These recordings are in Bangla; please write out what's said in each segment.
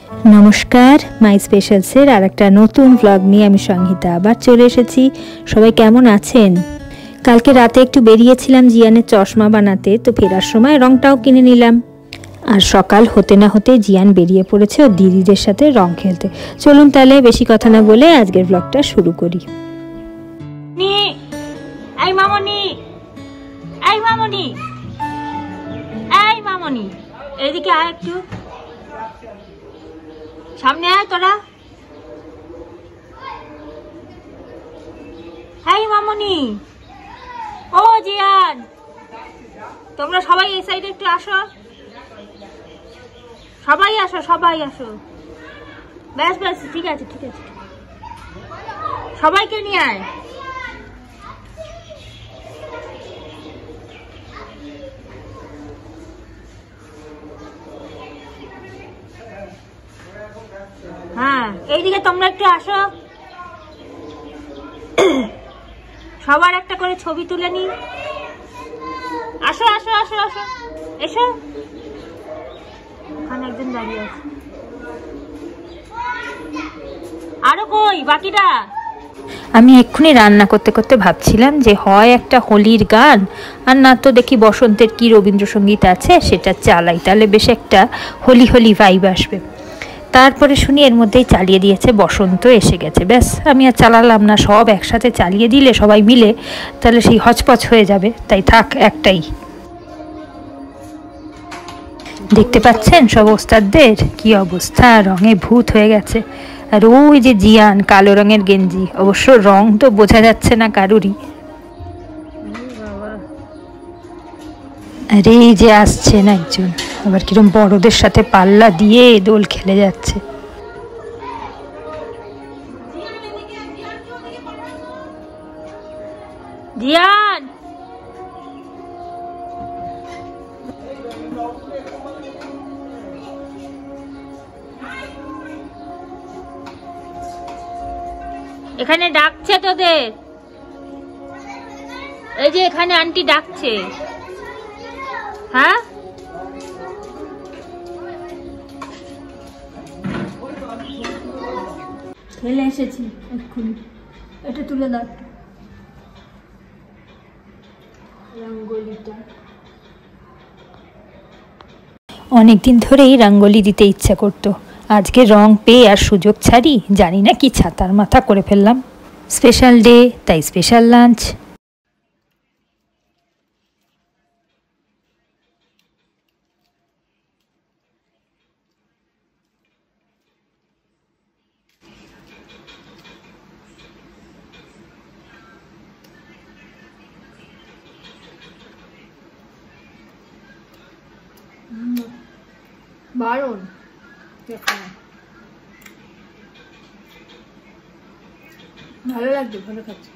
নমস্কার, মাই স্পেশালসের আর একটা নতুন ব্লগ নিয়ে আমি সংহিতা আবার চলে এসেছি। সবাই কেমন আছেন? কালকে রাতে একটু বেরিয়েছিলাম জিয়ানের চশমা বানাতে, তো ফেরার সময় রংটাও কিনে নিলাম। আর সকাল হতে না হতে জিয়ান বেরিয়ে পড়েছে ও দিদিদের সাথে রং খেলতে। চলুন তাহলে বেশি কথা না বলে আজকের ব্লগটা শুরু করি। এই মামনি, এই মামনি, এই মামনি, এদিকে আয়, একটু সামনে আয় তোরা। এই মামনি, ও জিয়ান, তোমরা সবাই এই সাইডে একটু আসো, সবাই আসো, সবাই আসো। ব্যাস ব্যাস, ঠিক আছে ঠিক আছে, সবাইকে নিয়ে আয়। হ্যাঁ, এইদিকে তোমরা একটু আসো, সবার একটা করে ছবি তুলে নি। আসো আসো আসো আসো, এসো। ওখানে একজন দাঁড়িয়ে আছে, আরো কই বাকিটা? আমি এক্ষুনি রান্না করতে করতে ভাবছিলাম যে হয় একটা হোলির গান, আর না তো দেখি বসন্তের কি রবীন্দ্রসঙ্গীত আছে সেটা চালাই, তাহলে বেশ একটা হোলি হোলি ভাইব আসবে। তারপরে শুনি এর মধ্যেই চালিয়ে দিয়েছে বসন্ত এসে গেছে। ব্যাস, আমি আর চালালাম না, সব একসাথে চালিয়ে দিলে সবাই মিলে তাহলে সেই হচপচ হয়ে যাবে, তাই থাক একটাই। দেখতে পাচ্ছেন সব ওস্তাদদের কি অবস্থা, রঙে ভূত হয়ে গেছে। আর ওই যে জিয়ান, কালো রঙের গেঞ্জি, অবশ্য রং তো বোঝা যাচ্ছে না কারুরই। আরে এই যে আসছেন একজন, আবার কিরম বড়দের সাথে পাল্লা দিয়ে দোল খেলে যাচ্ছে। জিয়ান, এখানে ডাকছে তোদের, এই যে এখানে আন্টি ডাকছে। হ্যাঁ, খেলে এসেছি এক্ষুনি। এটা তুলে দাও রঙ্গোলিটা। অনেকদিন ধরেই রঙ্গোলি দিতে ইচ্ছা করতো, আজকে রং পেয়ে আর সুযোগ ছাড়ি, জানি না কি ছাতার মাথা করে ফেললাম। স্পেশাল ডে, তাই স্পেশাল লাঞ্চ। বারণ ভালো লাগছে, ভালো খাচ্ছে,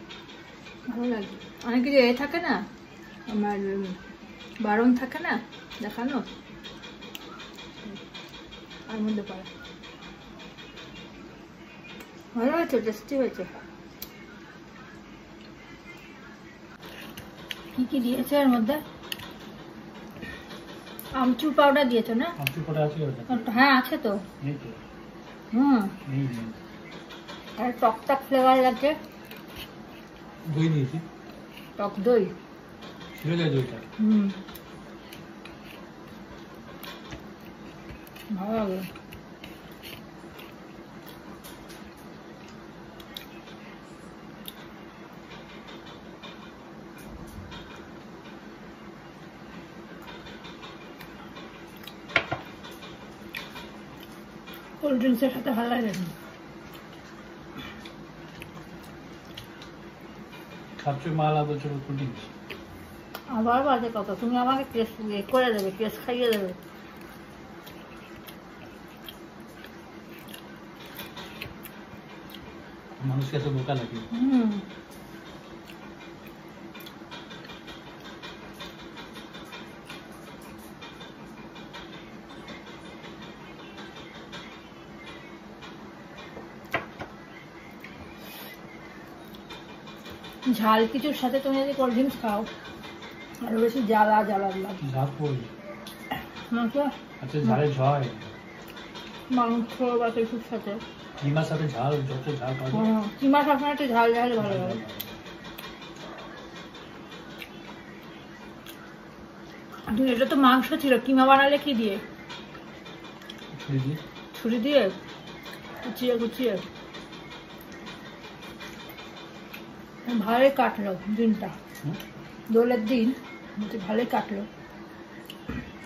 ভালো লাগছে। অনেক কিছু এ থাকে না, আমার বারণ থাকে না দেখানো, তার মধ্যে পড়ে। ভালো হয়েছে, টেস্টি হয়েছে। কি কি দিয়েছে এর মধ্যে? আমচুর পাউডার দিয়েছো না? আমচুর পাউডার আছে ওটা? হ্যাঁ আছে তো। আর টক ফ্লেভার লাগছে। দই নিয়েছি, টক দই ছিল যায় দইটা। ভালো লাগে। কোল্ড ড্রিঙ্কসের সাথে ভালো লাগে। খাচ্ছ মালা বলছো কোল্ড ড্রিঙ্কস, আবার বাজে কথা। তুমি আমাকে কেস করে দেবে, কেস খাইয়ে দেবে। মানুষকে এত বোকা লাগে। ঝাল কিছুর সাথে তুমি যদি কোল্ড ড্রিঙ্কস খাও আরো বেশি জ্বালা জ্বালা লাগে। ঝাল পড়ে আচ্ছা ঝালে ঝয় মাংস বা কিছুর সাথে। কিমার সাথে ঝাল, যত ঝাল খাবে কিমা সবসময় একটু ঝাল ঝাল ভালো লাগে। এটা তো মাংস ছিল, কিমা বানালে কি দিয়ে? ছুরি দিয়ে কুচিয়ে কুচিয়ে ভালোই কাটলো দিনটা। দোলের দিন ভালোই কাটলো,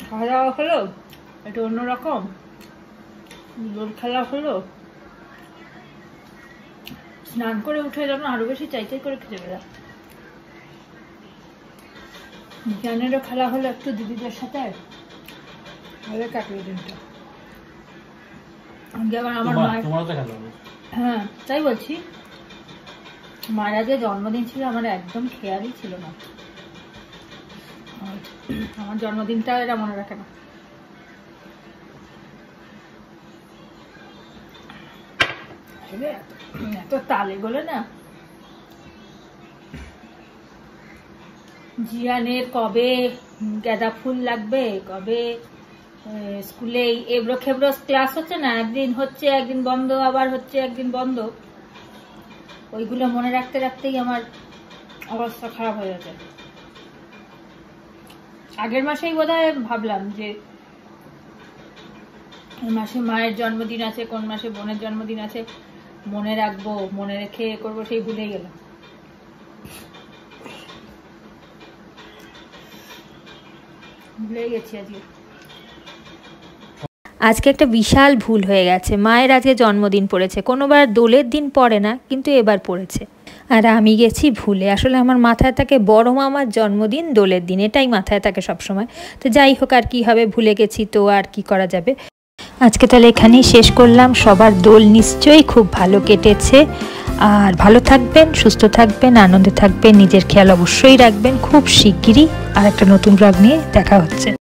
খাওয়া দাওয়া হলো একটু অন্যরকম, দোল খেলা হলো, স্নান করে উঠে যেন আরো বেশি চাই করে খেতে পেলাম। জ্ঞানেরও খেলা হলো একটু দিদিদের সাথে, ভালোই কাটলো দিনটা। আমার মায়ের, হ্যাঁ তাই বলছি, মায়ের যে জন্মদিন ছিল আমার একদম খেয়ালই ছিল না। আমার জন্মদিনটা এরা মনে রাখে না। এত তালে বলে না, জিয়ানের কবে গাঁদা ফুল লাগবে, কবে স্কুলে এবড়ো খেবড়ো ক্লাস হচ্ছে না, একদিন হচ্ছে একদিন বন্ধ, আবার হচ্ছে একদিন বন্ধ, ওইগুলো মনে রাখতে রাখতেই আমার অবস্থা খারাপ হয়ে যাচ্ছে। আগের মাসেই বোধহয় ভাবলাম যে এই মাসে মায়ের জন্মদিন আছে, কোন মাসে বোনের জন্মদিন আছে, মনে রাখবো, মনে রেখে করবো, সেই ভুলেই গেলাম। ভুলে গেছি আজকে। আজকে একটা বিশাল ভুল হয়ে গেছে। মায়ের আজকে জন্মদিন পড়েছে, কোনোবার দোলের দিন পড়ে না, কিন্তু এবার পড়েছে, আর আমি গেছি ভুলে। আসলে আমার মাথায় থাকে বড় মামার জন্মদিন দোলের দিন, এটাই মাথায় থাকে সবসময়। তো যাই হোক, আর কি হবে, ভুলে গেছি তো আর কি করা যাবে। আজকে তাহলে এখানেই শেষ করলাম। সবার দোল নিশ্চয়ই খুব ভালো কেটেছে, আর ভালো থাকবেন, সুস্থ থাকবেন, আনন্দে থাকবেন, নিজের খেয়াল অবশ্যই রাখবেন। খুব শিগগিরই আর একটা নতুন ব্লগ নিয়ে দেখা হচ্ছে।